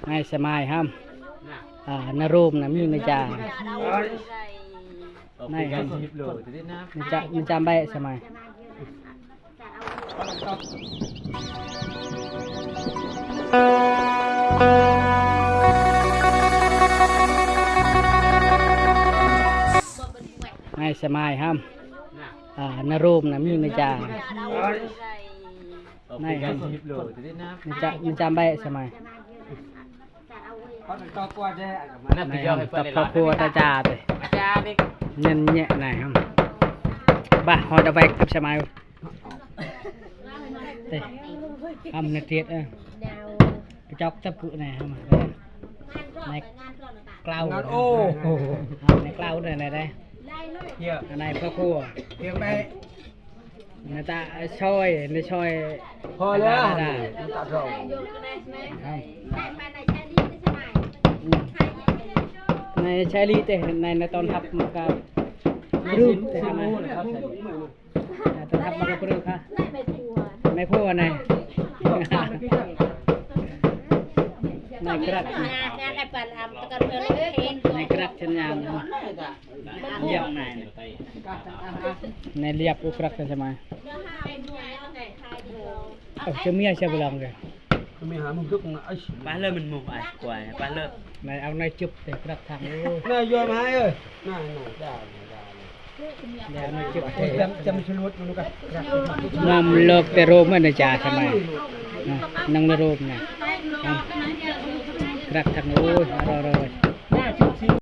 ngay xe mai ham na rôm là mình già này mình chạm bay xe mai ngay xe mai ham na rôm là mình già này mình chạm bay xe mai tậpครัวตาจ่าเลยเงินแย่ไหนครับบ้าหอยตะไบกับสมัยเต้ทำในเทียดไปจอกจับกุไหนครับในกล้าวโอ้ในกล้าวไหนได้ในครัวครัวเพียงไปในตาช่อยในช่อยพอแล้วตาช่อยในใช้ลีเตในตอนทับมันก็รูปแต่ทำไมตอนทับมันก็รูปค่ะไม่พูดในกระดในกระดชั้นยาวเรียบในเรียบอุกรักใช่ไหมจะมีอะไรบ้างเลยมีหามุกทุกนะบ้านเลิศมันมุกอ่ะกว่าบ้านเลิศในเอาในจุบแต่กระทางน่ายอมให้เอ้ยน่าได้แล้วในจุบจำชลวดมันก็นำเลิกแต่โรมมันในจ่าใช่ไหมนั่งในโรมเนี่ยกระทางโอ้ยรอ